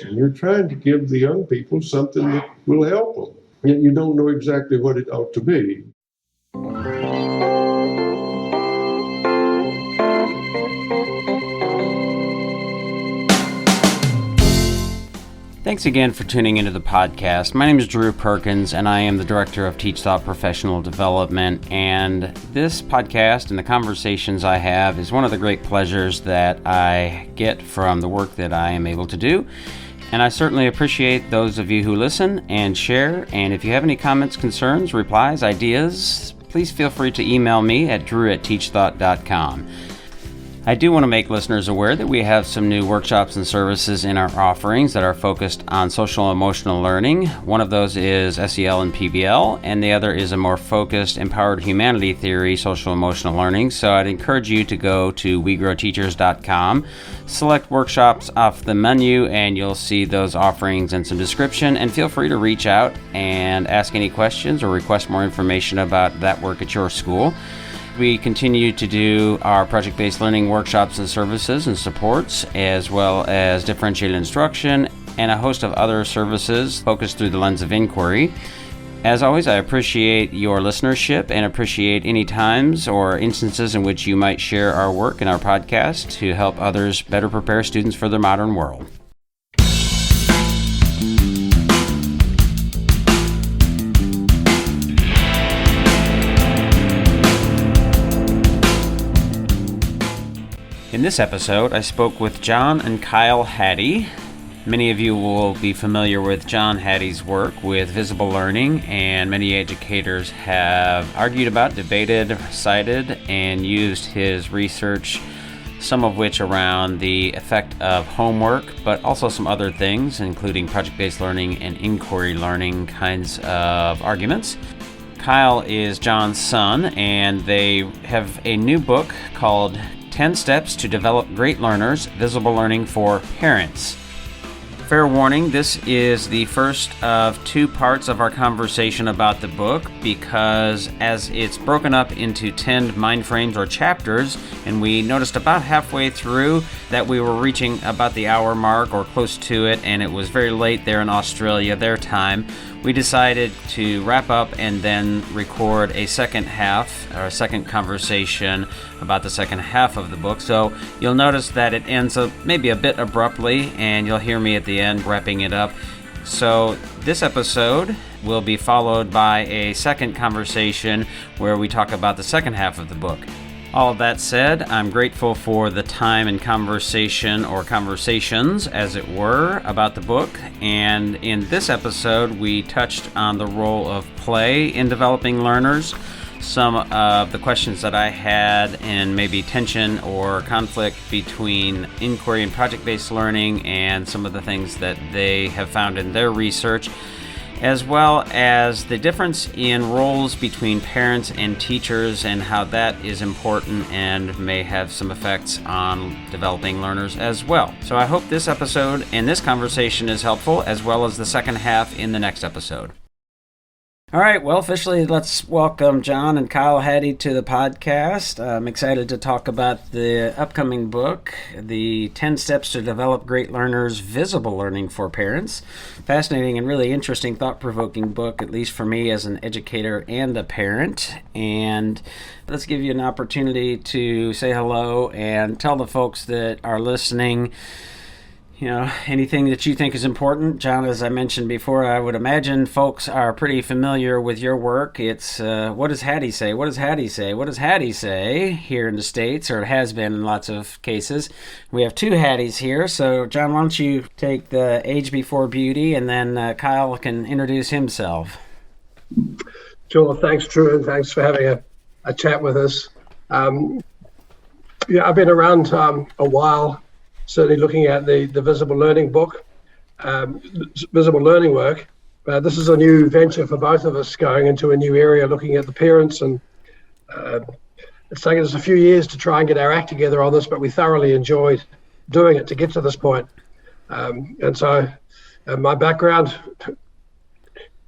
And you're trying to give the young people something that will help them, yet you don't know exactly what it ought to be. Thanks again for tuning into the podcast. My name is Drew Perkins, and I am the Director of TeachThought Professional Development. And this podcast and the conversations I have is one of the great pleasures that I get from the work that I am able to do. And I certainly appreciate those of you who listen and share. And if you have any comments, concerns, replies, ideas, please feel free to email me at drew@teachthought.com. I do want to make listeners aware that we have some new workshops and services in our offerings that are focused on social emotional learning. One of those is SEL and PBL, and the other is a more focused empowered humanity theory social emotional learning. So I'd encourage you to go to wegrowteachers.com, select workshops off the menu, and you'll see those offerings and some description. And feel free to reach out and ask any questions or request more information about that work at your school. We continue to do our project-based learning workshops and services and supports, as well as differentiated instruction and a host of other services focused through the lens of inquiry. As always, I appreciate your listenership and appreciate any times or instances in which you might share our work in our podcast to help others better prepare students for the modern world. In this episode, I spoke with John and Kyle Hattie. Many of you will be familiar with John Hattie's work with visible learning, and many educators have argued about, debated, cited, and used his research, some of which around the effect of homework, but also some other things, including project-based learning and inquiry learning kinds of arguments. Kyle is John's son, and they have a new book called 10 Steps to Develop Great Learners, Visible Learning for Parents. Fair warning, this is the first of two parts of our conversation about the book, because as it's broken up into 10 mind frames or chapters, and we noticed about halfway through that we were reaching about the hour mark or close to it, and it was very late there in Australia, their time, we decided to wrap up and then record a second half, or a second conversation about the second half of the book. So you'll notice that it ends up maybe a bit abruptly, and you'll hear me at the end wrapping it up. So this episode will be followed by a second conversation where we talk about the second half of the book. All of that said, I'm grateful for the time and conversation, or conversations as it were, about the book. And in this episode, we touched on the role of play in developing learners, some of the questions that I had, and maybe tension or conflict between inquiry and project-based learning, and some of the things that they have found in their research, as well as the difference in roles between parents and teachers and how that is important and may have some effects on developing learners as well. So I hope this episode and this conversation is helpful, as well as the second half in the next episode. All right, well, officially, let's welcome John and Kyle Hattie to the podcast. I'm excited to talk about the upcoming book, the 10 Steps to Develop Great Learners, Visible Learning for Parents. Fascinating and really interesting, thought-provoking book, at least for me as an educator and a parent. And let's give you an opportunity to say hello and tell the folks that are listening, you know, anything that you think is important. John, as I mentioned before, I would imagine folks are pretty familiar with your work. It's, what does Hattie say? What does Hattie say? What does Hattie say here in the States, or it has been in lots of cases. We have two Hatties here. So, John, why don't you take the age before beauty, and then Kyle can introduce himself. Sure. Thanks, Drew, and thanks for having a chat with us. Yeah, I've been around a while, certainly looking at the visible learning book, visible learning work. This is a new venture for both of us, going into a new area, looking at the parents, and it's taken us a few years to try and get our act together on this, but we thoroughly enjoyed doing it to get to this point. And so my background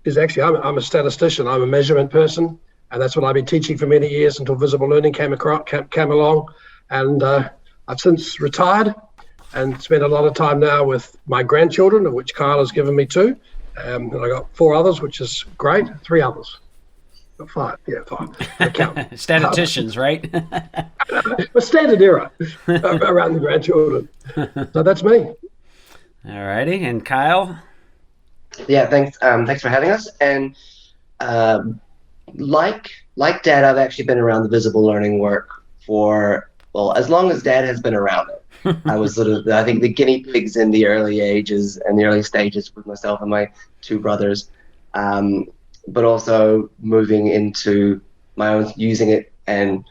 is actually, I'm a statistician, I'm a measurement person, and that's what I've been teaching for many years until visible learning came along. And I've since retired, and spend a lot of time now with my grandchildren, of which Kyle has given me 2. And I got 4 others, which is great. 3 others. Got 5. Yeah, 5. I count. Statisticians, right? A standard era around the grandchildren. So that's me. All righty. And Kyle? Yeah, thanks. Thanks for having us. And like Dad, I've actually been around the visible learning work for, well, as long as Dad has been around it. I was sort of, I think, the guinea pigs in the early ages and the early stages with myself and my 2 brothers, but also moving into my own, using it and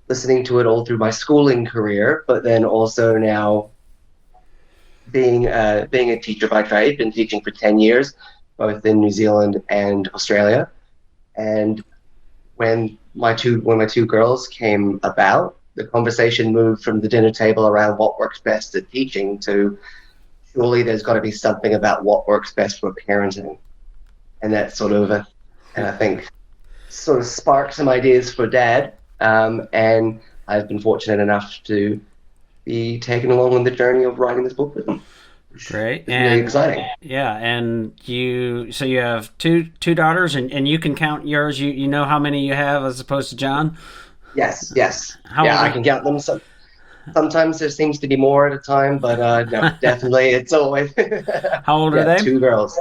listening to it all through my schooling career, but then also now being a teacher by trade, been teaching for 10 years, both in New Zealand and Australia. And when my two girls came about, the conversation moved from the dinner table around what works best at teaching to surely there's got to be something about what works best for parenting. And that sort of, and I think, sort of sparked some ideas for Dad. And I've been fortunate enough to be taken along on the journey of writing this book with him. Great. And really exciting. Yeah, and you have two daughters, and you can count yours. You know how many you have as opposed to John? Yes. I can count them. Sometimes there seems to be more at a time, but no, definitely it's always. How old are they? 2 girls.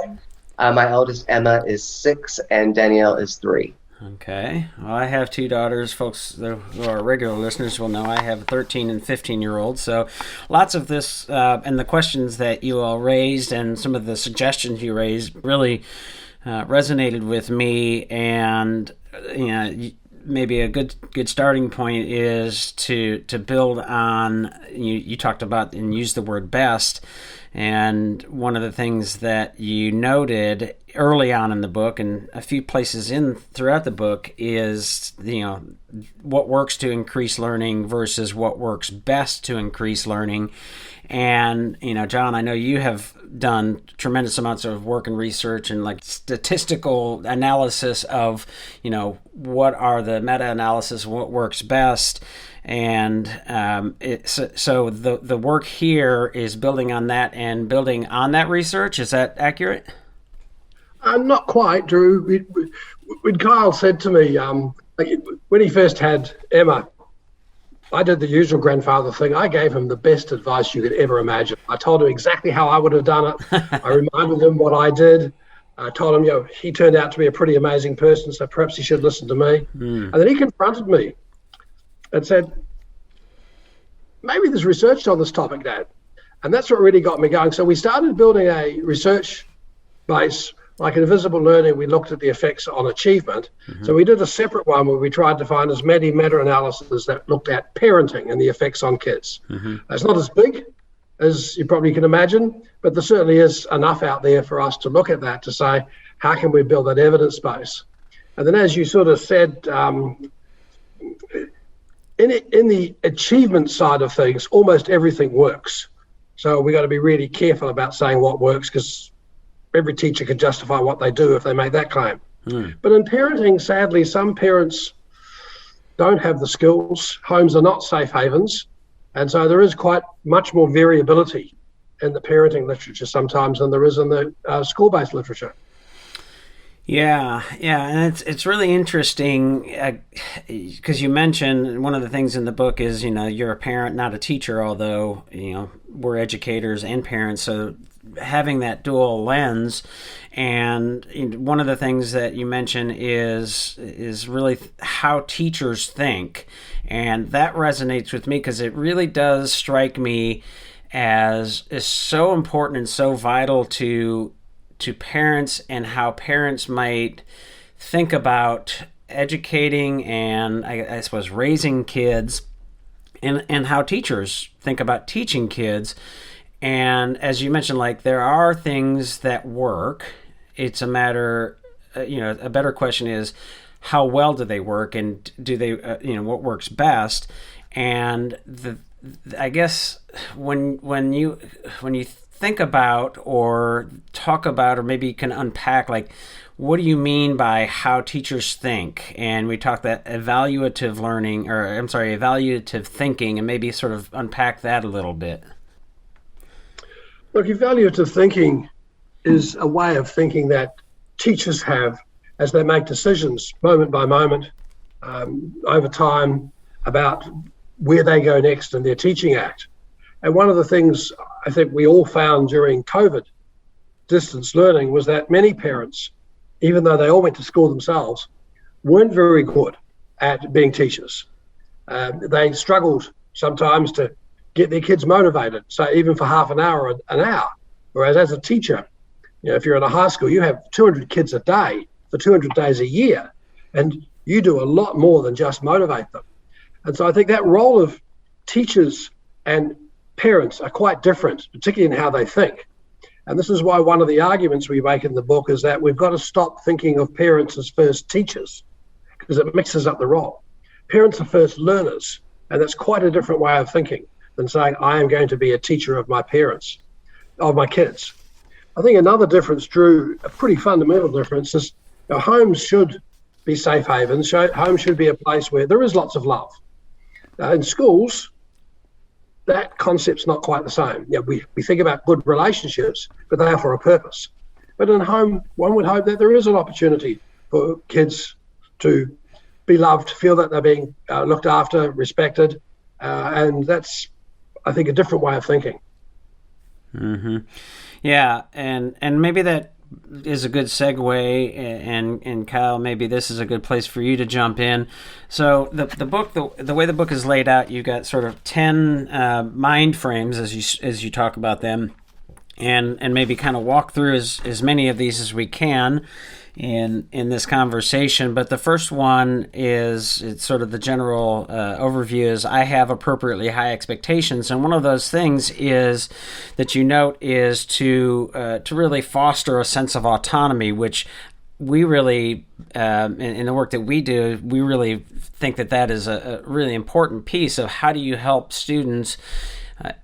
My eldest, Emma, is 6, and Danielle is 3. Okay. Well, I have 2 daughters. Folks who are regular listeners will know I have a 13 and 15-year-old. So lots of this and the questions that you all raised and some of the suggestions you raised really resonated with me. And, maybe a good starting point is to build on, you talked about and used the word best. And one of the things that you noted early on in the book and a few places throughout the book is, what works to increase learning versus what works best to increase learning. And, John, I know you have done tremendous amounts of work and research and like statistical analysis of, what are the meta-analysis, what works best. And so the work here is building on that and building on that research. Is that accurate? Not quite, Drew. When Kyle said to me, when he first had Emma, I did the usual grandfather thing. I gave him the best advice you could ever imagine. I told him exactly how I would have done it. I reminded him what I did. I told him, he turned out to be a pretty amazing person, so perhaps he should listen to me. And then he confronted me and said, maybe there's research on this topic, Dad. And that's what really got me going. So we started building a research base. Like in visible learning, we looked at the effects on achievement. So we did a separate one where we tried to find as many meta-analyses that looked at parenting and the effects on kids. It's not as big as you probably can imagine, but there certainly is enough out there for us to look at that to say, how can we build that evidence base? And then as you sort of said, in the achievement side of things, almost everything works. So we got to be really careful about saying what works, because every teacher can justify what they do if they make that claim. But in parenting, sadly, some parents don't have the skills. Homes are not safe havens. And so there is quite much more variability in the parenting literature sometimes than there is in the school-based literature. Yeah, and it's really interesting because you mentioned one of the things in the book is, you're a parent, not a teacher, although, we're educators and parents, so having that dual lens. And one of the things that you mention is really how teachers think, and that resonates with me because it really does strike me as is so important and so vital to parents and how parents might think about educating and I suppose raising kids, and how teachers think about teaching kids. And as you mentioned, like there are things that work. It's a matter, a better question is how well do they work, and do they, what works best? And I guess when you think about or talk about, or maybe you can unpack, like, what do you mean by how teachers think? And we talked that evaluative learning, evaluative thinking, and maybe sort of unpack that a little bit. Look, evaluative thinking is a way of thinking that teachers have as they make decisions moment by moment, over time, about where they go next in their teaching act. And one of the things I think we all found during COVID distance learning was that many parents, even though they all went to school themselves, weren't very good at being teachers. They struggled sometimes to get their kids motivated, so even for half an hour, an hour. Whereas as a teacher, if you're in a high school, you have 200 kids a day for 200 days a year, and you do a lot more than just motivate them. And so I think that role of teachers and parents are quite different, particularly in how they think. And this is why one of the arguments we make in the book is that we've got to stop thinking of parents as first teachers, because it mixes up the role. Parents are first learners, and that's quite a different way of thinking than saying, I am going to be a teacher of my parents, of my kids. I think another difference, Drew, a pretty fundamental difference, is homes should be safe havens. Homes should be a place where there is lots of love. In schools, that concept's not quite the same. We think about good relationships, but they are for a purpose. But in home, one would hope that there is an opportunity for kids to be loved, feel that they're being looked after, respected, and that's, I think, a different way of thinking. Mm-hmm. Yeah, and maybe that is a good segue, and Kyle, maybe this is a good place for you to jump in. So the book, the way the book is laid out, you've got sort of 10 mind frames as you talk about them, and maybe kind of walk through as many of these as we can in this conversation. But the first one is, it's sort of the general overview is, I have appropriately high expectations, and one of those things is that you note is to really foster a sense of autonomy, which we really in the work that we do, we really think that is a really important piece of how do you help students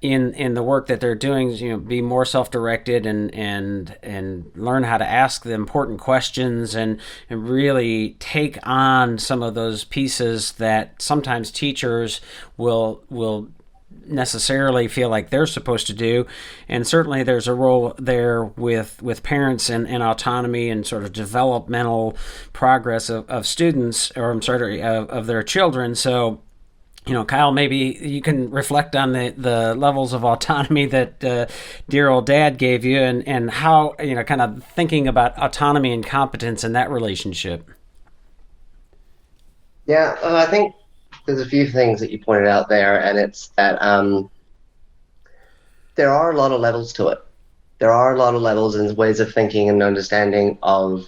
in the work that they're doing, be more self-directed and learn how to ask the important questions and really take on some of those pieces that sometimes teachers will necessarily feel like they're supposed to do. And certainly there's a role there with parents and autonomy and sort of developmental progress of students, or I'm sorry, of their children. So Kyle, maybe you can reflect on the levels of autonomy that dear old dad gave you, and how, kind of thinking about autonomy and competence in that relationship. Yeah, I think there's a few things that you pointed out there, and it's that there are a lot of levels to it. There are a lot of levels and ways of thinking and understanding of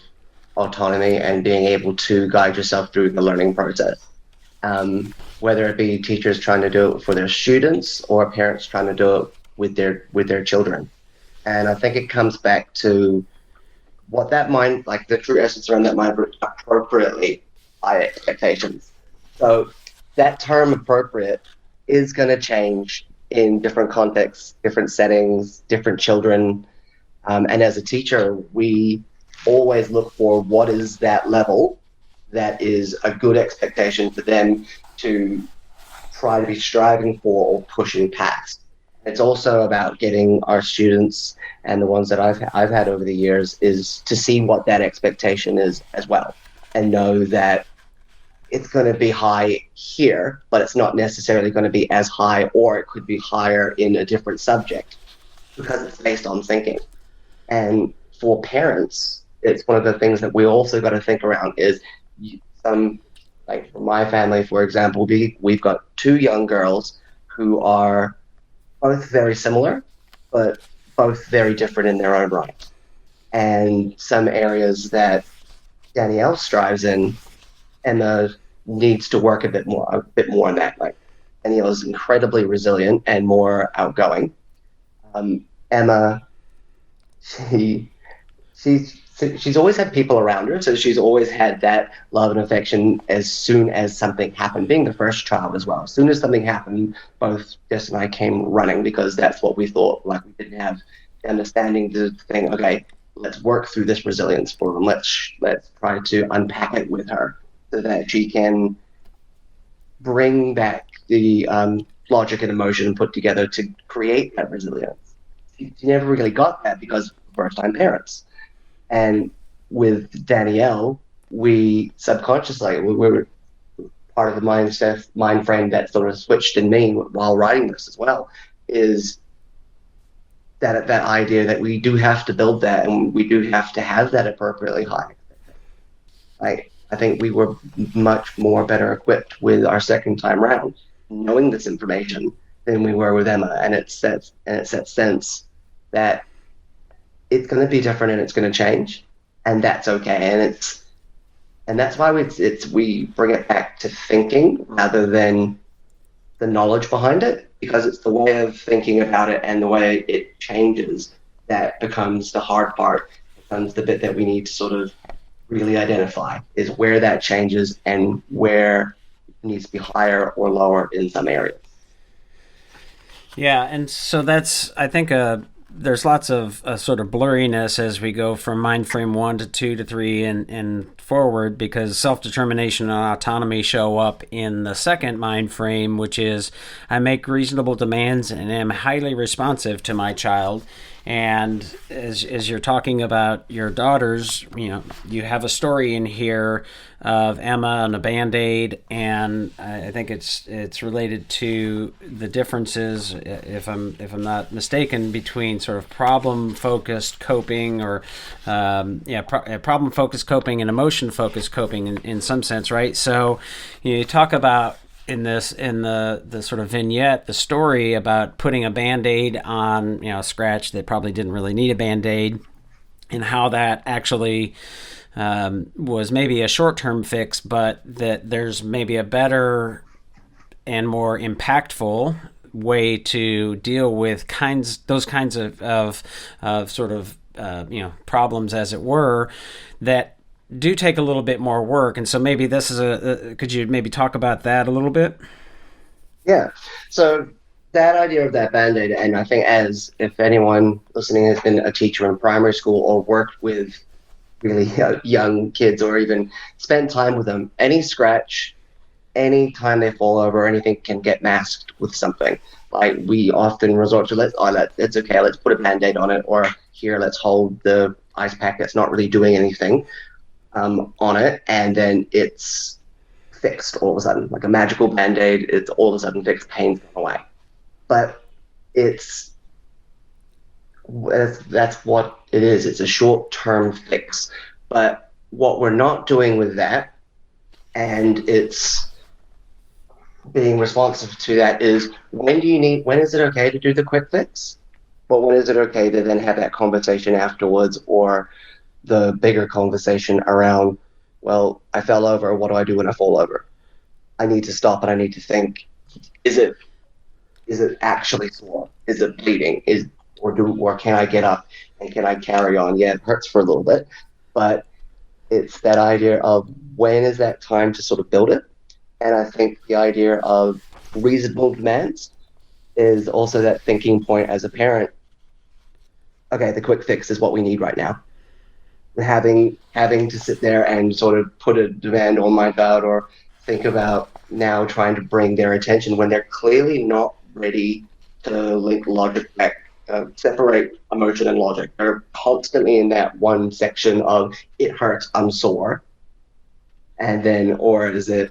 autonomy and being able to guide yourself through the learning process. Whether it be teachers trying to do it for their students or parents trying to do it with their children. And I think it comes back to what that mind, like the true essence around that mind, appropriately high expectations. So that term appropriate is going to change in different contexts, different settings, different children. And as a teacher, we always look for what is that level that is a good expectation for them to try to be striving for or pushing past. It's also about getting our students, and the ones that I've had over the years, is to see what that expectation is as well, and know that it's going to be high here, but it's not necessarily going to be as high, or it could be higher in a different subject because it's based on thinking. And for parents, it's one of the things that we also got to think around is like for my family, for example, we've got 2 young girls who are both very similar, but both very different in their own right. And some areas that Danielle strives in, Emma needs to work a bit more on that. Like Danielle is incredibly resilient and more outgoing. Emma, she's always had people around her, so she's always had that love and affection as soon as something happened, being the first child as well. As soon as something happened, both Jess and I came running, because that's what we thought. Like, we didn't have the understanding to think, okay, let's work through this resilience for them. Let's try to unpack it with her so that she can bring back the logic and emotion put together to create that resilience. you never really got that because first-time parents. And with Danielle, we subconsciously, we were part of the mind frame that sort of switched in me while writing this as well, is that idea that we do have to build that and we do have to have that appropriately high. I think we were much more better equipped with our second time round, knowing this information than we were with Emma, and it's that sense that it's going to be different and it's going to change, and that's okay, and that's why we bring it back to thinking rather than the knowledge behind it, because it's the way of thinking about it and the way it changes that becomes the hard part, becomes the bit that we need to sort of really identify, is where that changes and where it needs to be higher or lower in some areas. Yeah, and so that's, I think, there's lots of sort of blurriness as we go from mind frame 1 to 2 to 3 and forward, because self-determination and autonomy show up in the second mind frame, which is I make reasonable demands and am highly responsive to my child. And as you're talking about your daughters, you have a story in here of Emma and a Band-Aid, and I think it's related to the differences, if I'm not mistaken, between sort of problem-focused coping or problem-focused coping and emotion-focused coping in some sense, right? So you talk about in the sort of vignette, the story about putting a Band-Aid on a scratch that probably didn't really need a Band-Aid, and how that actually was maybe a short-term fix, but that there's maybe a better and more impactful way to deal with those kinds of sort of problems, as it were, that do take a little bit more work. And so maybe this is could you maybe talk about that a little bit? Yeah. So that idea of that Band-Aid, and I think if anyone listening has been a teacher in primary school or worked with really young kids or even spent time with them, any scratch, any time they fall over, anything can get masked with something. Like we often resort to, it's okay, let's put a Band-Aid on it, or here, let's hold the ice pack that's not really doing anything on it, and then it's fixed all of a sudden, like a magical Band-Aid. It's all of a sudden fixed, pain's gone away. But that's what it is. It's a short-term fix. But what we're not doing with that, and it's being responsive to that, is when is it okay to do the quick fix? But when is it okay to then have that conversation afterwards, or the bigger conversation around, well, I fell over, what do I do when I fall over? I need to stop and I need to think, is it actually sore? Is it bleeding? Or can I get up and can I carry on? Yeah, it hurts for a little bit, but it's that idea of when is that time to sort of build it. And I think the idea of reasonable demands is also that thinking point as a parent. Okay, the quick fix is what we need right now. Having to sit there and sort of put a demand on my child, or think about now trying to bring their attention when they're clearly not ready to link logic back, separate emotion and logic. They're constantly in that one section of it hurts, I'm sore, and then, or is it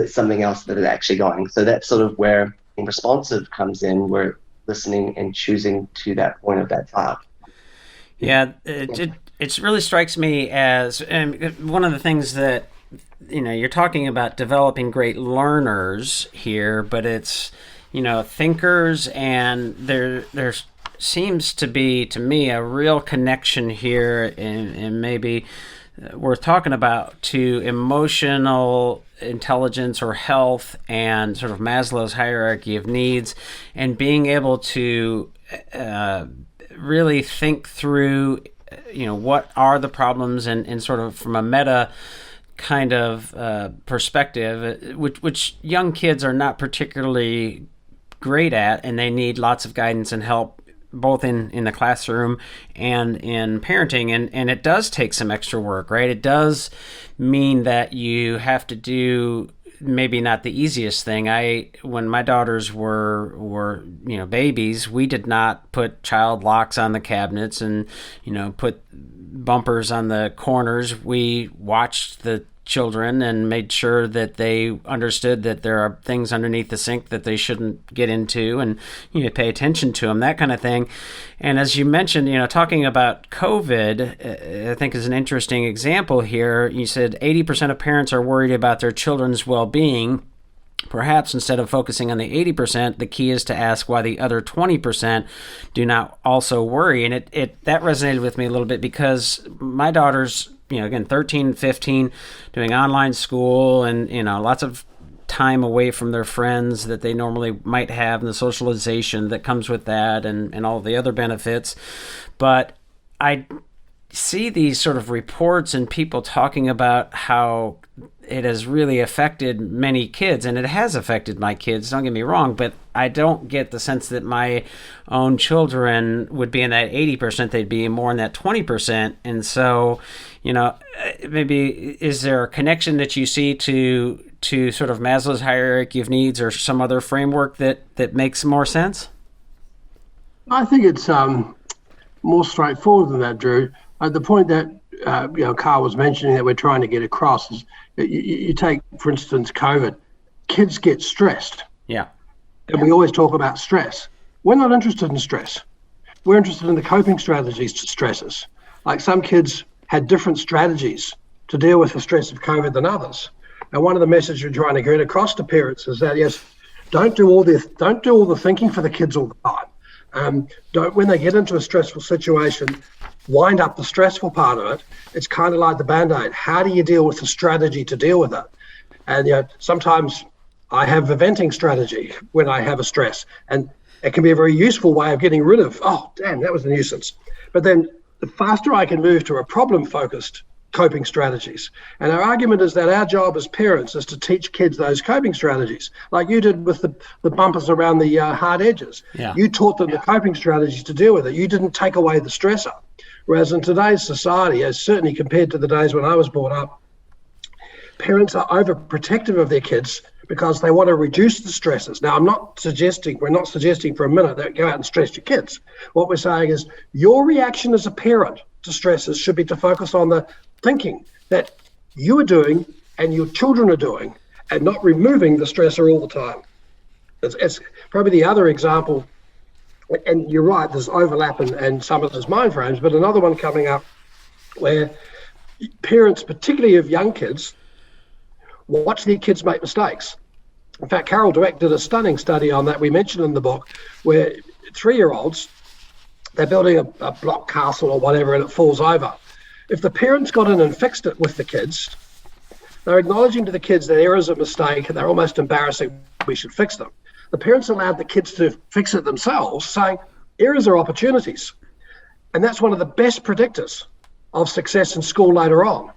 something else that is actually going? So that's sort of where responsive comes in. We're listening and choosing to that point of that child. Yeah, it really strikes me as, and one of the things that, you're talking about developing great learners here, but it's, thinkers, and there seems to be, to me, a real connection here, and maybe worth talking about, to emotional intelligence or health and sort of Maslow's hierarchy of needs, and being able to really think through, what are the problems, and sort of from a meta kind of perspective, which young kids are not particularly great at, and they need lots of guidance and help both in the classroom and in parenting, and it does take some extra work, right? It does mean that you have to do maybe not the easiest thing. When my daughters were babies, we did not put child locks on the cabinets and put bumpers on the corners. We watched the children and made sure that they understood that there are things underneath the sink that they shouldn't get into, and pay attention to them, that kind of thing. And as you mentioned, talking about COVID, I think is an interesting example here. You said 80% of parents are worried about their children's well-being. Perhaps instead of focusing on the 80%, the key is to ask why the other 20% do not also worry. And that resonated with me a little bit, because my daughters, again, 13, 15, doing online school and, lots of time away from their friends that they normally might have, and the socialization that comes with that, and all the other benefits. But I see these sort of reports and people talking about how it has really affected many kids, and it has affected my kids, don't get me wrong, but I don't get the sense that my own children would be in that 80%, they'd be more in that 20%. And so, maybe is there a connection that you see to sort of Maslow's hierarchy of needs, or some other framework that makes more sense? I think it's more straightforward than that, Drew. The point that Carl was mentioning that we're trying to get across is you take, for instance, COVID. Kids get stressed. Yeah. And we always talk about stress. We're not interested in stress. We're interested in the coping strategies to stresses. Like, some kids had different strategies to deal with the stress of COVID than others. And one of the messages we're trying to get across to parents is that, yes, don't do all the thinking for the kids all the time. When they get into a stressful situation, wind up the stressful part of it. It's kind of like the Band-Aid. How do you deal with the strategy to deal with it? And sometimes I have a venting strategy when I have a stress, and it can be a very useful way of getting rid of, oh, damn, that was a nuisance. But then the faster I can move to a problem-focused coping strategies. And our argument is that our job as parents is to teach kids those coping strategies, like you did with the bumpers around the hard edges. Yeah. You taught them the coping strategies to deal with it. You didn't take away the stressor. Whereas in today's society, as certainly compared to the days when I was brought up, parents are overprotective of their kids because they want to reduce the stresses. Now, we're not suggesting for a minute that go out and stress your kids. What we're saying is your reaction as a parent to stresses should be to focus on the thinking that you are doing and your children are doing, and not removing the stressor all the time. It's probably the other example. And you're right, there's overlap and some of those mind frames, but another one coming up where parents, particularly of young kids, watch their kids make mistakes. In fact, Carol Dweck did a stunning study on that we mentioned in the book, where 3-year-olds, they're building a block castle or whatever, and it falls over. If the parents got in and fixed it with the kids, they're acknowledging to the kids that error is a mistake and they're almost embarrassing, we should fix them. The parents allowed the kids to fix it themselves, saying errors are opportunities. And that's one of the best predictors of success in school later on.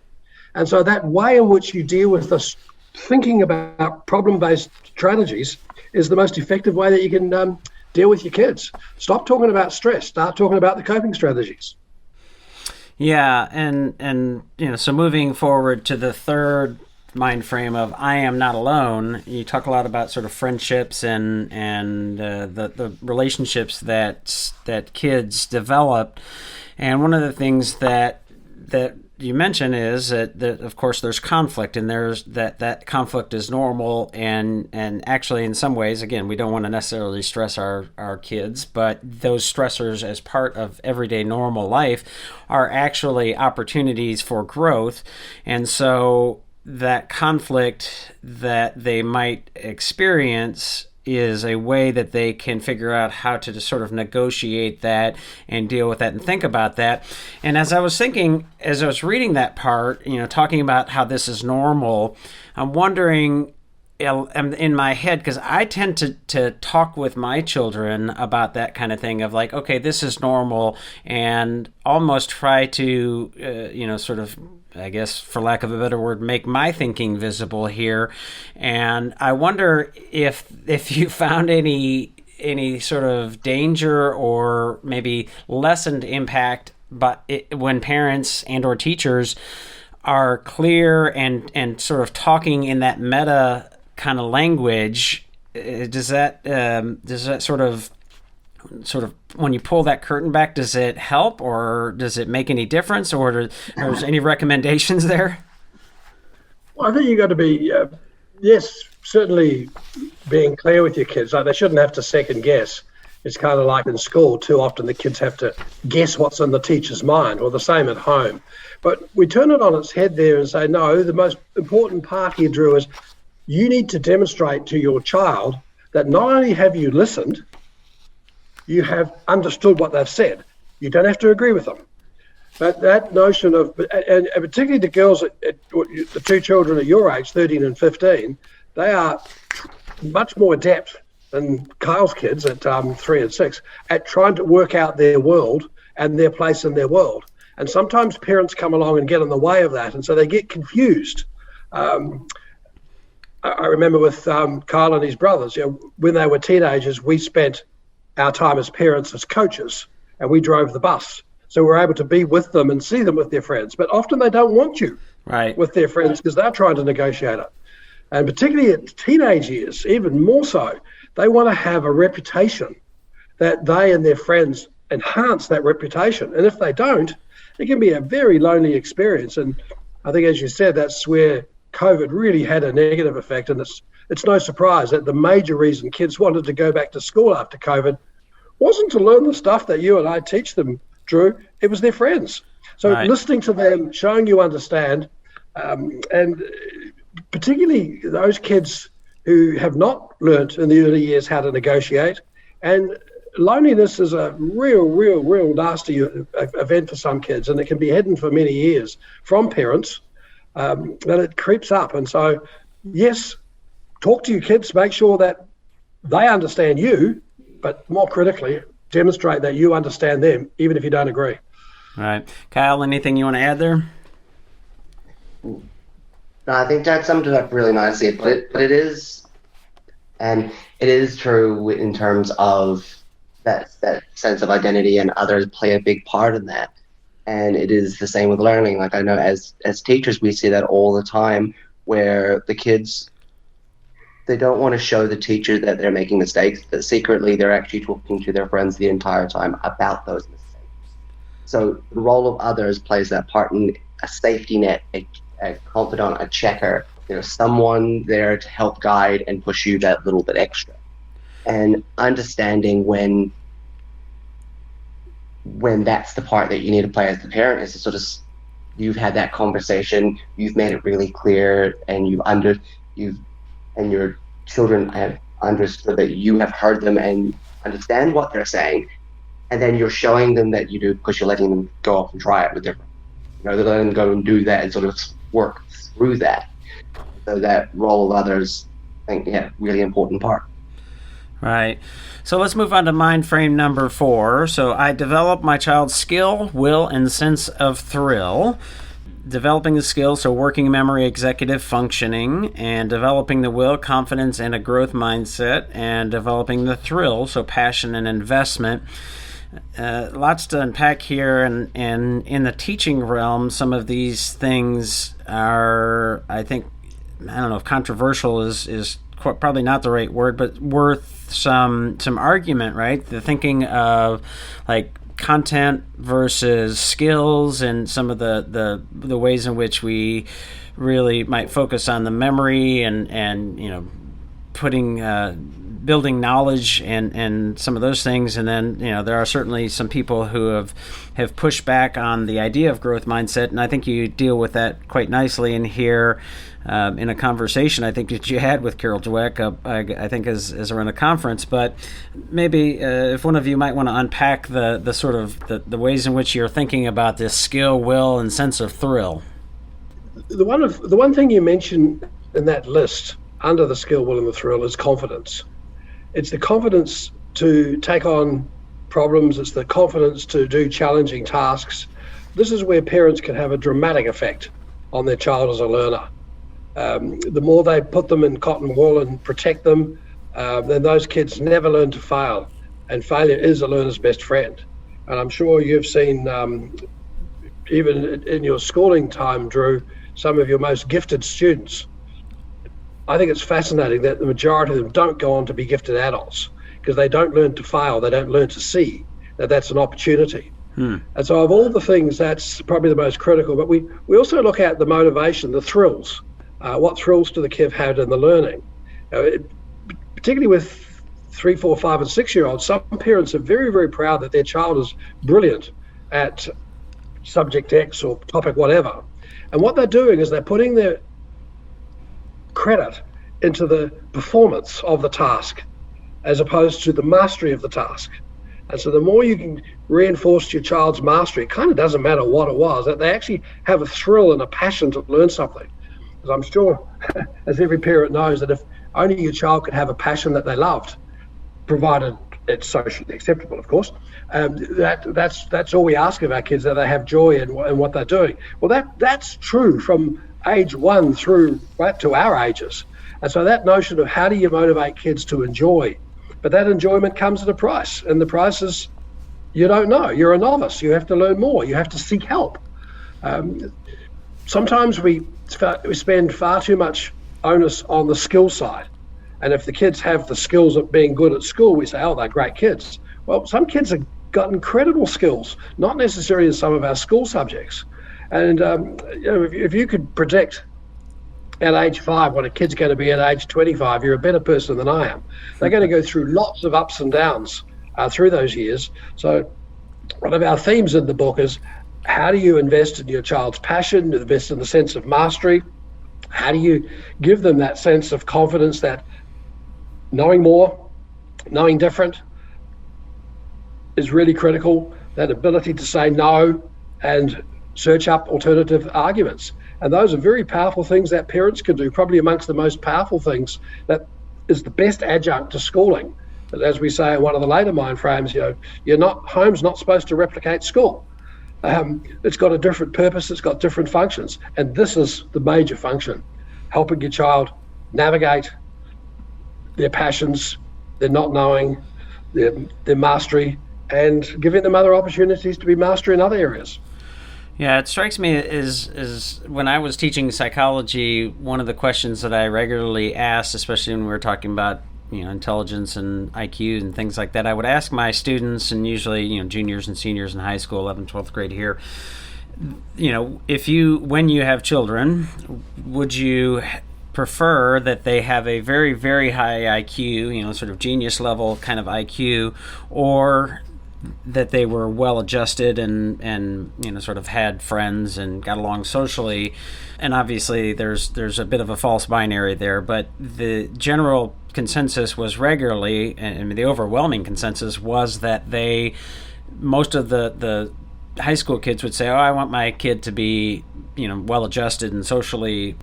And so that way in which you deal with this, thinking about problem-based strategies, is the most effective way that you can deal with your kids. Stop talking about stress, start talking about the coping strategies. Yeah, and so moving forward to the third mind frame of I am not alone, you talk a lot about sort of friendships and the relationships that kids develop. And one of the things that you mention is that of course there's conflict, and there's that conflict is normal, and actually in some ways, again, we don't want to necessarily stress our kids, but those stressors as part of everyday normal life are actually opportunities for growth. And so that conflict that they might experience is a way that they can figure out how to just sort of negotiate that and deal with that and think about that. And as I was thinking, as I was reading that part, talking about how this is normal, I'm wondering in my head, because I tend to talk with my children about that kind of thing of like, okay, this is normal, and almost try to, sort of, I guess, for lack of a better word, make my thinking visible here. And I wonder if you found any sort of danger or maybe lessened impact, but when parents and or teachers are clear and sort of talking in that meta kind of language, does that sort of when you pull that curtain back, does it help, or does it make any difference, or there's any recommendations there? Well, I think you've got to be, yes, certainly being clear with your kids. Like, they shouldn't have to second guess. It's kind of like in school, too often the kids have to guess what's in the teacher's mind, or the same at home. But we turn it on its head there and say, no, the most important part here, Drew, is you need to demonstrate to your child that not only have you listened, you have understood what they've said. You don't have to agree with them. But that notion of, and particularly the girls, the two children at your age, 13 and 15, they are much more adept than Kyle's kids at 3 and 6 at trying to work out their world and their place in their world. And sometimes parents come along and get in the way of that, and so they get confused. I remember with Kyle and his brothers, when they were teenagers, we spent our time as parents as coaches, and we drove the bus. So we're able to be with them and see them with their friends. But often they don't want you with their friends because they're trying to negotiate it. And particularly at teenage years, even more so, they want to have a reputation that they and their friends enhance that reputation. And if they don't, it can be a very lonely experience. And I think, as you said, that's where COVID really had a negative effect. And it's no surprise that the major reason kids wanted to go back to school after COVID wasn't to learn the stuff that you and I teach them, Drew. It was their friends. So listening to them, showing you understand, and particularly those kids who have not learnt in the early years how to negotiate. And loneliness is a real nasty event for some kids, and it can be hidden for many years from parents, that it creeps up. And so, yes, talk to your kids, make sure that they understand you, but more critically, demonstrate that you understand them, even if you don't agree. All right. Kyle, anything you want to add there? No, I think that summed it up really nicely, but it is true in terms of that sense of identity, and others play a big part in that. And it is the same with learning. Like, I know as teachers, we see that all the time, where the kids, they don't want to show the teacher that they're making mistakes, but secretly they're actually talking to their friends the entire time about those mistakes. So the role of others plays that part in a safety net, a confidant, a checker, someone there to help guide and push you that little bit extra. And understanding when that's the part that you need to play as the parent, is to sort of, you've had that conversation, you've made it really clear, and and your children have understood that you have heard them and understand what they're saying, and then you're showing them that you do, because you're letting them go off and try it with different, they're letting them go and do that and sort of work through that. So that role of others, I think, really important part. Right. So let's move on to mind frame number 4. So I develop my child's skill, will, and sense of thrill. Developing the skill, so working memory, executive functioning, and developing the will, confidence, and a growth mindset, and developing the thrill, so passion and investment. Lots to unpack here, and in the teaching realm, some of these things are, I think, I don't know if controversial is probably not the right word, but worth some argument, right? The thinking of like content versus skills, and some of the ways in which we really might focus on the memory and putting building knowledge and some of those things. And then there are certainly some people who have pushed back on the idea of growth mindset, and I think you deal with that quite nicely in here. In a conversation I think that you had with Carol Dweck, I think as around a conference. But maybe if one of you might want to unpack the sort of the ways in which you're thinking about this skill, will, and sense of thrill. The one thing you mentioned in that list under the skill, will, and the thrill is confidence. It's the confidence to take on problems. It's the confidence to do challenging tasks. This is where parents can have a dramatic effect on their child as a learner. The more they put them in cotton wool and protect them, then those kids never learn to fail. And failure is a learner's best friend. And I'm sure you've seen, even in your schooling time, Drew, some of your most gifted students I think it's fascinating that the majority of them don't go on to be gifted adults because they don't learn to fail. They don't learn to see that that's an opportunity. And so of all the things, that's probably the most critical. But we also look at the motivation, the thrills. What thrills do the kid have in the learning? Particularly with 3, 4, 5, and 6-year-olds, some parents are very, very proud that their child is brilliant at subject X or topic whatever. And what they're doing is they're putting their credit into the performance of the task as opposed to the mastery of the task. And so the more you can reinforce your child's mastery, it kind of doesn't matter what it was, that they actually have a thrill and a passion to learn something. Because I'm sure, as every parent knows, that if only your child could have a passion that they loved, provided it's socially acceptable, of course, that's all we ask of our kids, that they have joy in what they're doing. Well, that's true from age 1 through right to our ages. And so that notion of how do you motivate kids to enjoy, but that enjoyment comes at a price, and the price is you don't know. You're a novice. You have to learn more. You have to seek help. Sometimes we spend far too much onus on the skill side. And if the kids have the skills of being good at school, we say, oh, they're great kids. Well, some kids have got incredible skills, not necessarily in some of our school subjects. And if you could predict at age 5 what a kid's going to be at age 25, you're a better person than I am. They're going to go through lots of ups and downs through those years. So one of our themes in the book is, how do you invest in your child's passion, invest in the sense of mastery? How do you give them that sense of confidence that knowing more, knowing different is really critical, that ability to say no and search up alternative arguments. And those are very powerful things that parents can do, probably amongst the most powerful things that is the best adjunct to schooling. But as we say in one of the later mind frames, home's not supposed to replicate school. It's got a different purpose, it's got different functions. And this is the major function, helping your child navigate their passions, their not knowing, their mastery, and giving them other opportunities to be master in other areas. Yeah, it strikes me as when I was teaching psychology, one of the questions that I regularly asked, especially when we were talking about intelligence and IQ and things like that, I would ask my students, and usually juniors and seniors in high school, 11th, 12th grade here, when you have children, would you prefer that they have a very, very high IQ, sort of genius level kind of IQ, or that they were well adjusted and sort of had friends and got along socially? And obviously there's a bit of a false binary there, but the general consensus was regularly, and the overwhelming consensus was that most of the high school kids would say, oh, I want my kid to be well adjusted and socially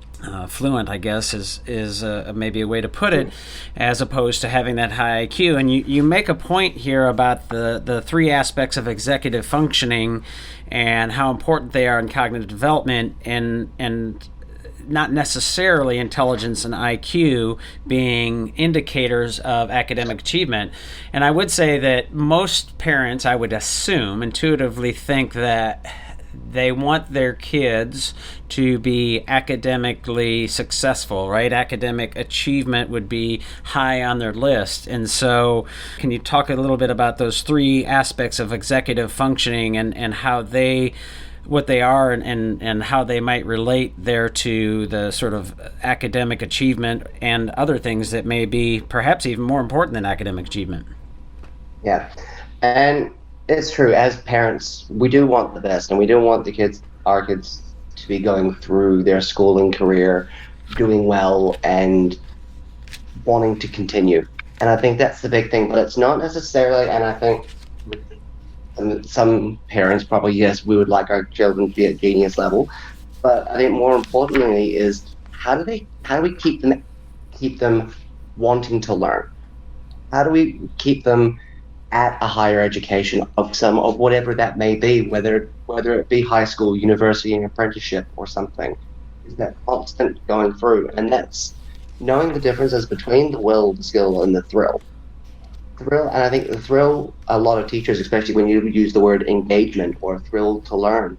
fluent, I guess is maybe a way to put it, as opposed to having that high IQ. And you make a point here about the 3 aspects of executive functioning and how important they are in cognitive development, and not necessarily intelligence and IQ being indicators of academic achievement. And I would say that most parents, I would assume, intuitively think that they want their kids to be academically successful, right? Academic achievement would be high on their list. And so can you talk a little bit about those 3 aspects of executive functioning and how what they are and how they might relate there to the sort of academic achievement and other things that may be perhaps even more important than academic achievement? Yeah. And it's true, as parents, we do want the best, and we do want our kids to be going through their schooling career, doing well, and wanting to continue. And I think that's the big thing, but it's not necessarily, and I think some parents probably, yes, we would like our children to be at genius level, but I think more importantly is how do we keep them wanting to learn? How do we keep them at a higher education of whatever that may be, whether it be high school, university, an apprenticeship, or something? Is that constant going through? And that's knowing the differences between the will, the skill, and the thrill. And I think the thrill, a lot of teachers, especially when you use the word engagement or thrill to learn,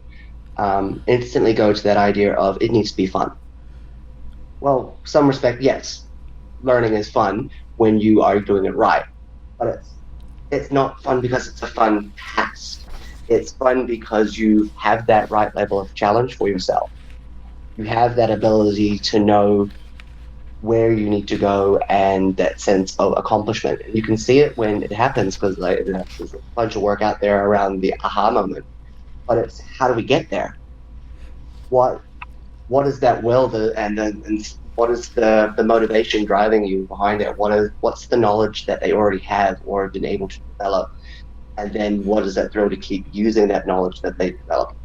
instantly go to that idea of it needs to be fun. well, some respect, yes, learning is fun when you are doing it right, but it's not fun because it's a fun task. It's fun because you have that right level of challenge for yourself. You have that ability to know where you need to go and that sense of accomplishment. And you can see it when it happens, because there's a bunch of work out there around the aha moment. But it's how do we get there? What is that will and what is the motivation driving you behind it? What's the knowledge that they already have or have been able to develop? And then what is that thrill to keep using that knowledge that they develop?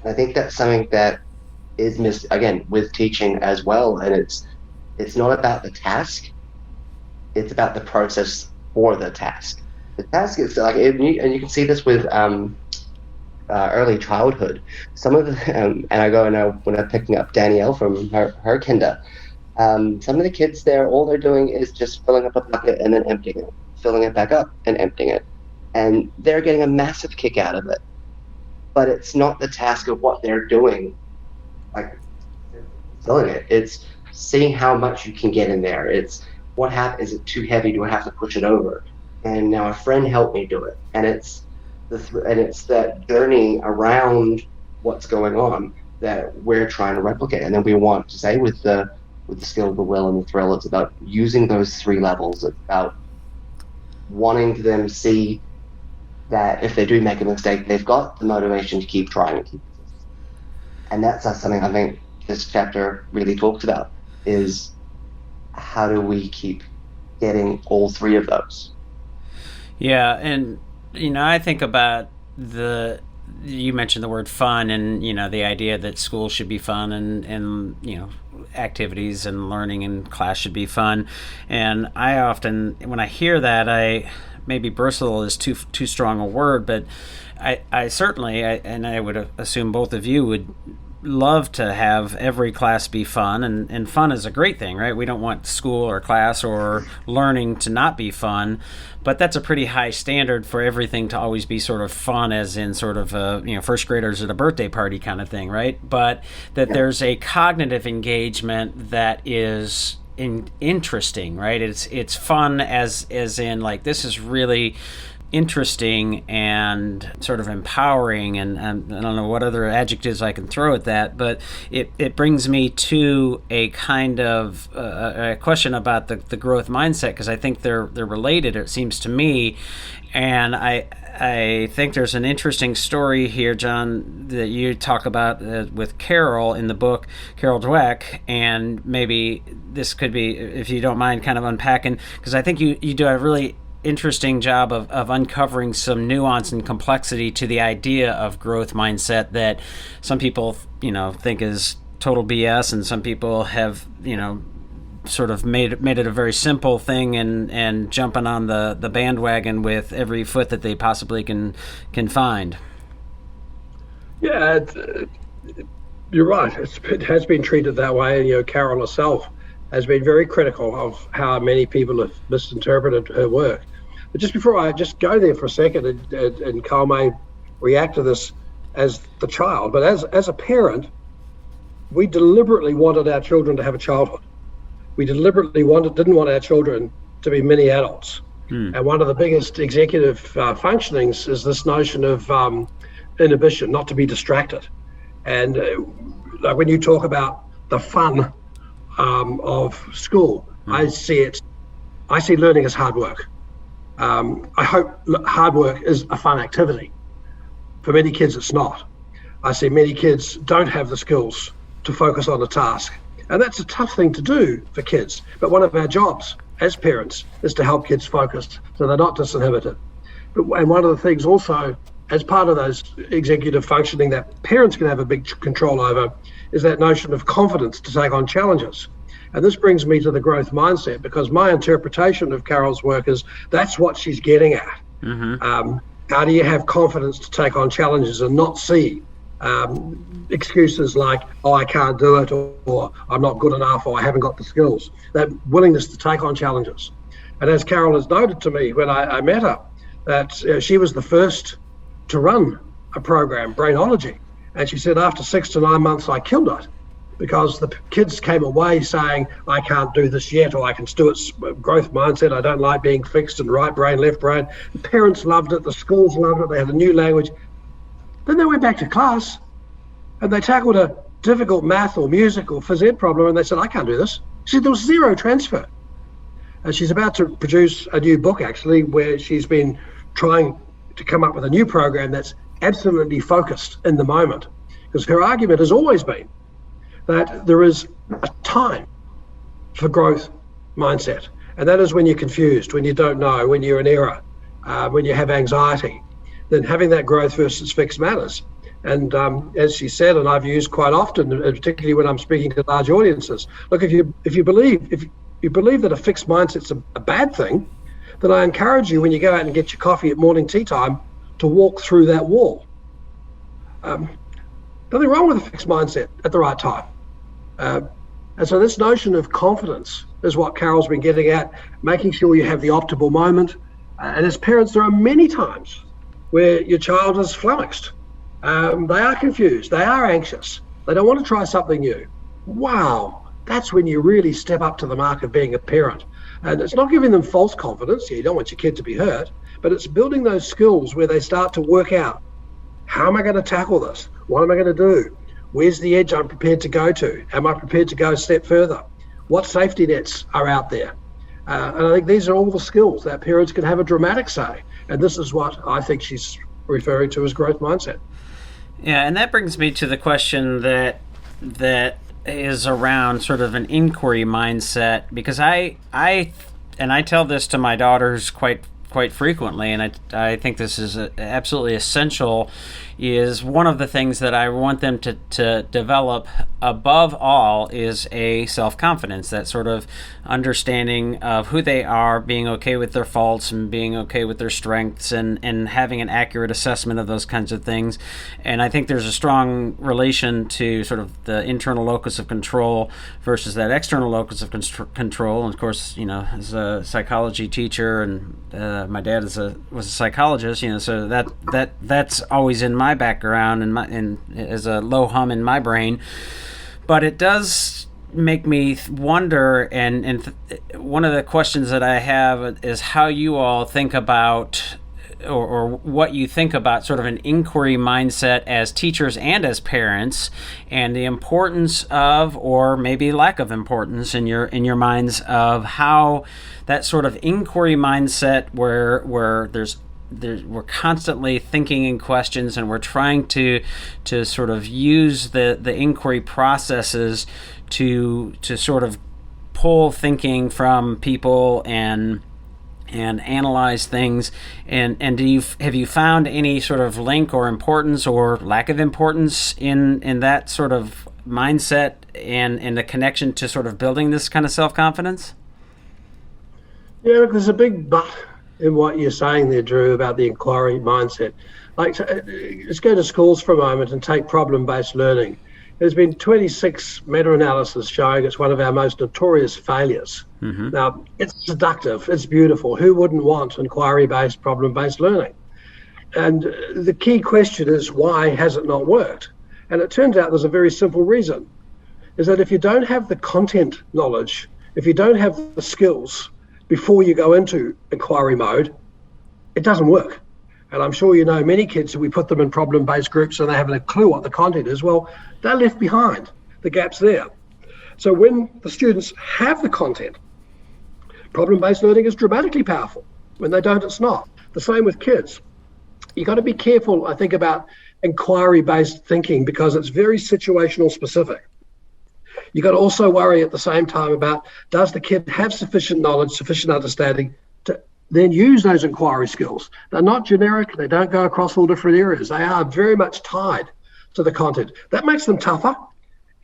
And I think that's something that is missed again with teaching as well. And it's not about the task, it's about the process for the task. The task is like, and you can see this with early childhood. Some of the, and I go and when I'm picking up Danielle from her kinder, some of the kids there, all they're doing is just filling up a bucket and then emptying it, filling it back up and emptying it. And they're getting a massive kick out of it. But it's not the task of what they're doing, like filling it. It's seeing how much you can get in there. It's what happens. Is it too heavy? Do I have to push it over? And now a friend helped me do it. And it's that journey around what's going on that we're trying to replicate. And then we want to say with the skill, the will, and the thrill, it's about using those three levels. It's about wanting them to see that if they do make a mistake, they've got the motivation to keep trying and keep persisting. And that's something I think this chapter really talks about, is how do we keep getting all three of those? Yeah, and I think about you mentioned the word fun, and the idea that school should be fun, and activities and learning in class should be fun. And I often, when I hear that, maybe bristle is too strong a word, but I certainly, and I would assume both of you would love to have every class be fun, and fun is a great thing, right? We don't want school or class or learning to not be fun, but that's a pretty high standard for everything to always be sort of fun, as in sort of first graders at a birthday party kind of thing, right? But that there's a cognitive engagement that is interesting, right? It's fun as in like, this is really interesting and sort of empowering, and I don't know what other adjectives I can throw at that, but it brings me to a kind of a question about the growth mindset, because I think they're related, it seems to me. And I think there's an interesting story here, John, that you talk about with Carol in the book, Carol Dweck, and maybe this could be, if you don't mind, kind of unpacking, because I think you do a really interesting job of uncovering some nuance and complexity to the idea of growth mindset that some people think is total BS, and some people have sort of made it a very simple thing and jumping on the bandwagon with every foot that they possibly can find. Yeah, you're right. It has been treated that way, and Carol herself has been very critical of how many people have misinterpreted her work. But just before I just go there for a second, and Kyle may react to this as the child, but as a parent, we deliberately wanted our children to have a childhood. We deliberately didn't want our children to be mini adults. And one of the biggest executive functionings is this notion of inhibition, not to be distracted. And like when you talk about the fun of school, I see learning as hard work. I hope hard work is a fun activity. For many kids, it's not. I see many kids don't have the skills to focus on a task. And that's a tough thing to do for kids. But one of our jobs as parents is to help kids focus so they're not disinhibited. And one of the things also, as part of those executive functioning that parents can have a big control over, is that notion of confidence to take on challenges. And this brings me to the growth mindset, because my interpretation of Carol's work is that's what she's getting at. Mm-hmm. How do you have confidence to take on challenges and not see excuses like, oh, I can't do it, or I'm not good enough, or I haven't got the skills? That willingness to take on challenges. And as Carol has noted to me when I met her, that she was the first to run a program, Brainology. And she said, after 6 to 9 months, I killed it. because the kids came away saying, I can't do this yet, or I can do it, growth mindset, I don't like being fixed and right brain, left brain. The parents loved it, the schools loved it, they had a new language. Then they went back to class and they tackled a difficult math or music or phys ed problem and they said, I can't do this. She said there was zero transfer. And she's about to produce a new book, actually, where she's been trying to come up with a new program that's absolutely focused in the moment. Because her argument has always been that there is a time for growth mindset. And that is when you're confused, when you don't know, when you're in error, when you have anxiety. Then having that growth versus fixed matters. And as she said, and I've used quite often, particularly when I'm speaking to large audiences, look, if you believe that a fixed mindset's a bad thing, then I encourage you, when you go out and get your coffee at morning tea time, to walk through that wall. Nothing wrong with a fixed mindset at the right time. And so this notion of confidence is what Carol's been getting at, making sure you have the optimal moment. And as parents, there are many times where your child is flummoxed. They are confused, they are anxious, they don't want to try something new. Wow, that's when you really step up to the mark of being a parent. And it's not giving them false confidence, you don't want your kid to be hurt, but it's building those skills where they start to work out, how am I going to tackle this? What am I going to do? Where's the edge I'm prepared to go to? Am I prepared to go a step further? What safety nets are out there? And I think these are all the skills that parents can have a dramatic say. And this is what I think she's referring to as growth mindset. Yeah, and that brings me to the question that is around sort of an inquiry mindset, because I tell this to my daughters quite frequently, and I think this is absolutely essential, is one of the things that I want them to develop above all is a self-confidence, that sort of understanding of who they are, being okay with their faults and being okay with their strengths, and having an accurate assessment of those kinds of things. And I think there's a strong relation to sort of the internal locus of control versus that external locus of control. And of course, as a psychology teacher, and my dad was a psychologist, so that's always in my background and as a low hum in my brain. But it does make me wonder, and one of the questions that I have is how you all think about, or what you think about sort of an inquiry mindset as teachers and as parents, and the importance of, or maybe lack of importance in your minds, of how that sort of inquiry mindset where we're constantly thinking in questions, and we're trying to sort of use the inquiry processes to sort of pull thinking from people and analyze things. And have you found any sort of link or importance or lack of importance in that sort of mindset and the connection to sort of building this kind of self-confidence? Yeah, look, there's a big but in what you're saying there, Drew, about the inquiry mindset. Like, let's go to schools for a moment and take problem-based learning. There's been 26 meta-analysis showing it's one of our most notorious failures. Mm-hmm. Now, it's seductive, it's beautiful. Who wouldn't want inquiry-based, problem-based learning? And the key question is, why has it not worked? And it turns out there's a very simple reason, is that if you don't have the content knowledge, if you don't have the skills before you go into inquiry mode, it doesn't work. And I'm sure you know many kids, we put them in problem-based groups and they haven't a clue what the content is. Well, they're left behind. The gap's there. So when the students have the content, problem-based learning is dramatically powerful. When they don't, it's not. The same with kids. You've got to be careful, I think, about inquiry-based thinking, because it's very situational specific. You've got to also worry at the same time about, does the kid have sufficient knowledge, sufficient understanding to then use those inquiry skills? They're not generic. They don't go across all different areas. They are very much tied to the content. That makes them tougher,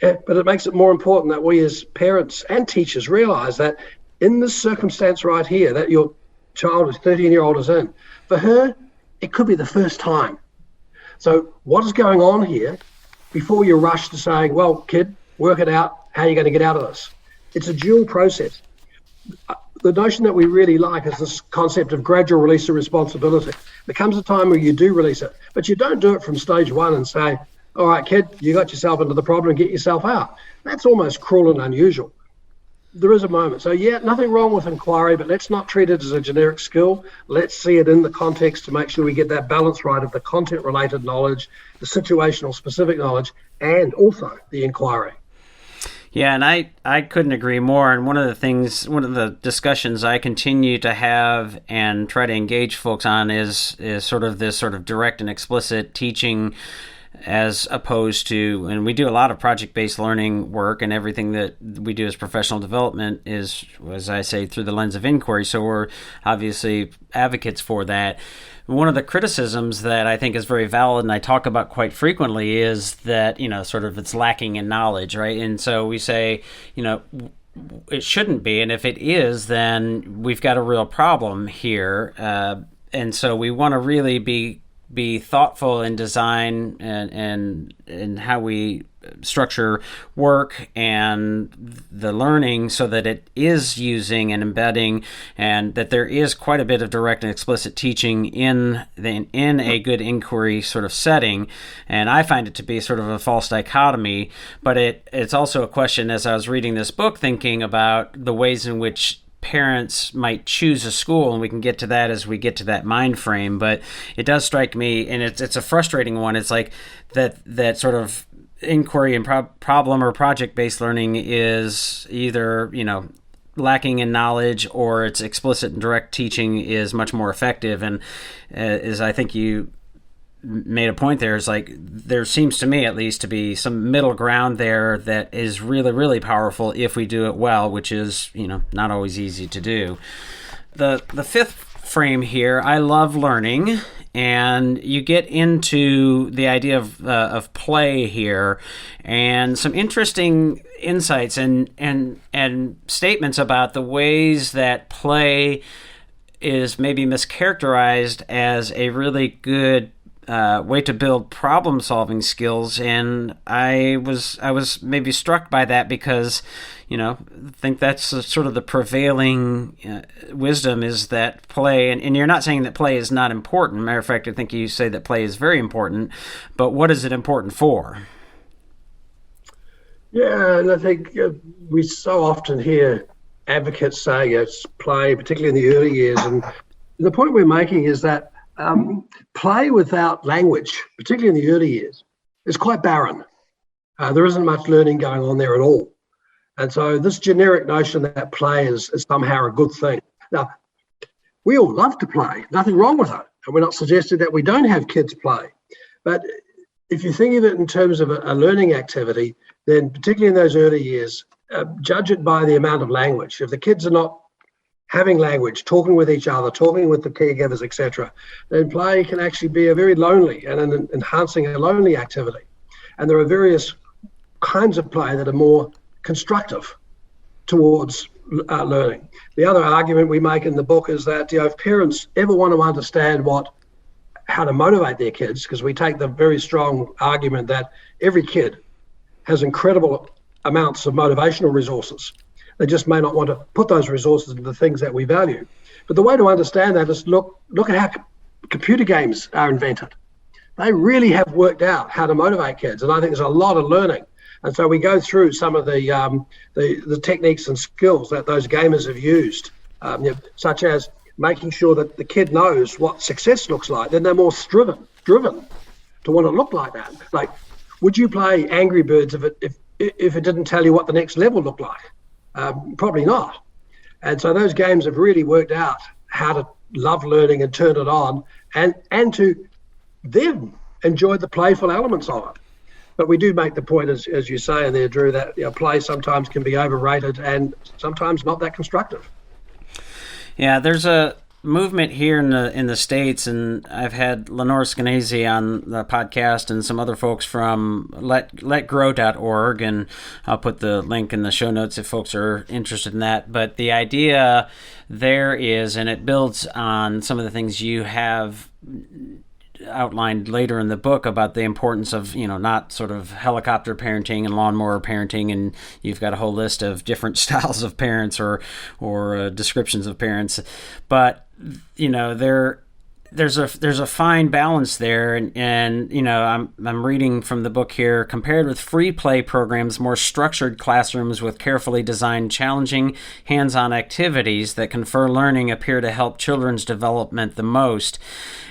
but it makes it more important that we as parents and teachers realize that in this circumstance right here, that your child is 13-year-old is in, for her, it could be the first time. So what is going on here before you rush to saying, well, kid, work it out, how are you going to get out of this? It's a dual process. The notion that we really like is this concept of gradual release of responsibility. There comes a time where you do release it, but you don't do it from stage one and say, all right, kid, you got yourself into the problem, get yourself out. That's almost cruel and unusual. There is a moment. So yeah, nothing wrong with inquiry, but let's not treat it as a generic skill. Let's see it in the context to make sure we get that balance right of the content-related knowledge, the situational specific knowledge, and also the inquiry. Yeah, and I couldn't agree more. And one of the discussions I continue to have and try to engage folks on is sort of this sort of direct and explicit teaching, as opposed to, and we do a lot of project-based learning work, and everything that we do as professional development is, as I say, through the lens of inquiry. So we're obviously advocates for that. One of the criticisms that I think is very valid and I talk about quite frequently is that, sort of it's lacking in knowledge, right? And so we say, it shouldn't be. And if it is, then we've got a real problem here. And so we want to really be thoughtful in design and how we structure work and the learning so that it is using and embedding, and that there is quite a bit of direct and explicit teaching in a good inquiry sort of setting. And I find it to be sort of a false dichotomy, but it's also a question, as I was reading this book, thinking about the ways in which parents might choose a school, and we can get to that as we get to that mind frame. But it does strike me, and it's a frustrating one. It's like that sort of inquiry and problem or project-based learning is either lacking in knowledge, or its explicit and direct teaching is much more effective. And as I think you made a point there, is like there seems to me at least to be some middle ground there that is really, really powerful if we do it well, which is not always easy to do. The fifth frame here, I love learning, and you get into the idea of play here, and some interesting insights and statements about the ways that play is maybe mischaracterized as a really good way to build problem-solving skills. And I was maybe struck by that because, I think that's sort of the prevailing wisdom, is that play, and you're not saying that play is not important. Matter of fact, I think you say that play is very important, but what is it important for? Yeah, and I think we so often hear advocates say it's play, particularly in the early years. And the point we're making is that play without language, particularly in the early years, is quite barren. There isn't much learning going on there at all. And so this generic notion that play is somehow a good thing. Now, we all love to play, nothing wrong with it. And we're not suggesting that we don't have kids play. But if you think of it in terms of a learning activity, then particularly in those early years, judge it by the amount of language. If the kids are not having language, talking with each other, talking with the caregivers, etc., then play can actually be a very lonely and an enhancing a lonely activity. And there are various kinds of play that are more constructive towards learning. The other argument we make in the book is that if parents ever want to understand how to motivate their kids, because we take the very strong argument that every kid has incredible amounts of motivational resources. They just may not want to put those resources into the things that we value. But the way to understand that is look at how computer games are invented. They really have worked out how to motivate kids, and I think there's a lot of learning. And so we go through some of the techniques and skills that those gamers have used, such as making sure that the kid knows what success looks like. Then they're more driven to want to look like that. Like, would you play Angry Birds if it didn't tell you what the next level looked like? Probably not. And so those games have really worked out how to love learning and turn it on, and to then enjoy the playful elements of it. But we do make the point, as you say there, Drew, that play sometimes can be overrated and sometimes not that constructive. Yeah, there's a movement here in the States, and I've had Lenore Skenazy on the podcast and some other folks from letgrow.org, and I'll put the link in the show notes if folks are interested in that. But the idea there is, and it builds on some of the things you have outlined later in the book about the importance of, not sort of helicopter parenting and lawnmower parenting, and you've got a whole list of different styles of parents or descriptions of parents. But, there's a fine balance there, and you know, I'm reading from the book here. Compared with free play programs, more structured classrooms with carefully designed, challenging hands-on activities that confer learning appear to help children's development the most.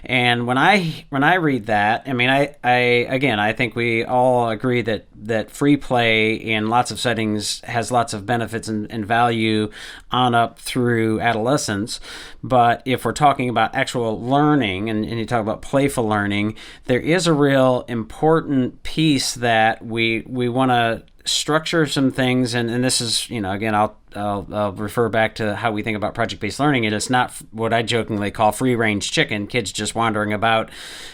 And when I read that, I mean, I think we all agree that free play in lots of settings has lots of benefits and value on up through adolescence. But if we're talking about actual learning, and you talk about playful learning, there is a real important piece that we want to structure some things, and this is, you know, again, I'll refer back to how we think about project-based learning. It is not what I jokingly call free-range chicken, kids just wandering about,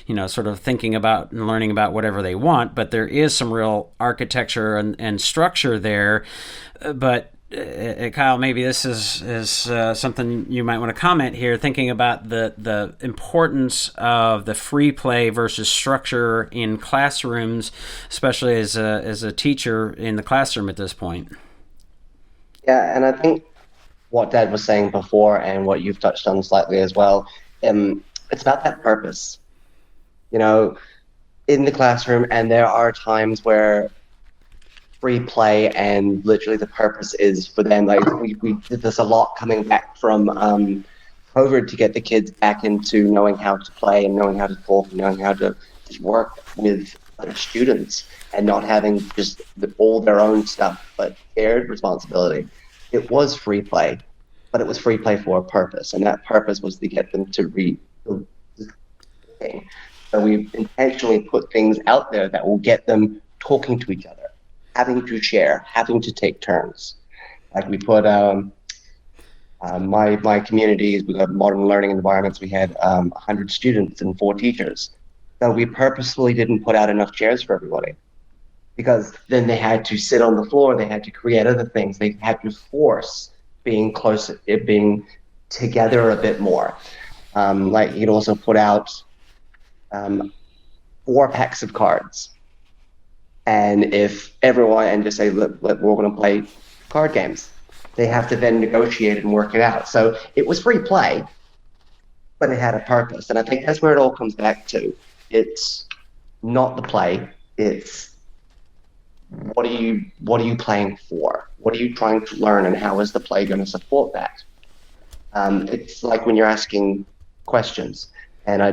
you know, sort of thinking about and learning about whatever they want, but there is some real architecture and structure there. But Kyle, maybe this is something you might want to comment here, thinking about the importance of the free play versus structure in classrooms, especially as a teacher in the classroom at this point. Yeah, and I think what Dad was saying before and what you've touched on slightly as well, it's about that purpose. You know, in the classroom, and there are times where free play and literally the purpose is for them, like we did this a lot coming back from COVID to get the kids back into knowing how to play and knowing how to talk and knowing how to work with other students and not having just all their own stuff, but shared responsibility. It was free play, but it was free play for a purpose, and that purpose was to get them to read. So we intentionally put things out there that will get them talking to each other, having to share, having to take turns. Like we put my communities, we got modern learning environments. We had 100 students and 4 teachers. So we purposefully didn't put out enough chairs for everybody, because then they had to sit on the floor. They had to create other things. They had to force being closer, being together a bit more. Like you could also put out 4 packs of cards. And if everyone, and just say, look, we're going to play card games, they have to then negotiate and work it out. So it was free play, but it had a purpose. And I think that's where it all comes back to. It's not the play. It's what are you playing for? What are you trying to learn, and how is the play going to support that? It's like when you're asking questions. And I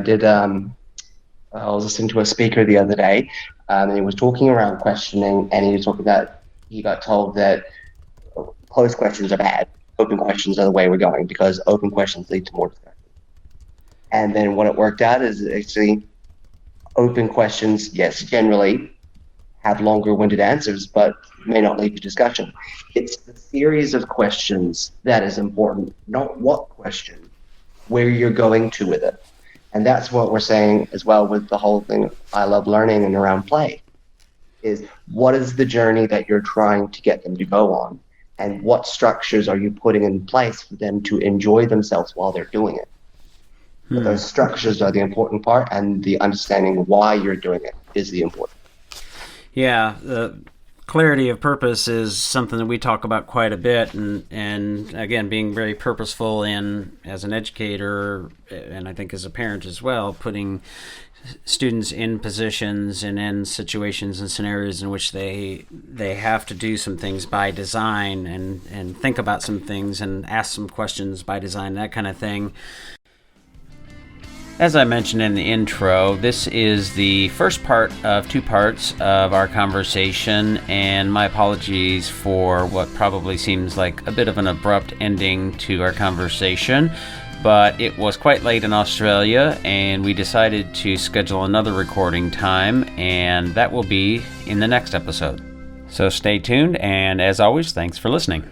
was listening to a speaker the other day, and he was talking around questioning, and he was talking about, he got told that closed questions are bad. Open questions are the way we're going, because open questions lead to more discussion. And then what it worked out is actually open questions, yes, generally have longer-winded answers, but may not lead to discussion. It's the series of questions that is important, not what question, where you're going to with it. And that's what we're saying as well with the whole thing, I love learning and around play, is what is the journey that you're trying to get them to go on? And what structures are you putting in place for them to enjoy themselves while they're doing it? But those structures are the important part, and the understanding why you're doing it is the important. Yeah, the clarity of purpose is something that we talk about quite a bit, and again, being very purposeful in, as an educator, and I think as a parent as well, putting students in positions and in situations and scenarios in which they have to do some things by design and think about some things and ask some questions by design, that kind of thing. As I mentioned in the intro, this is the first part of 2 parts of our conversation, and my apologies for what probably seems like a bit of an abrupt ending to our conversation, but it was quite late in Australia, and we decided to schedule another recording time, and that will be in the next episode. So stay tuned, and as always, thanks for listening.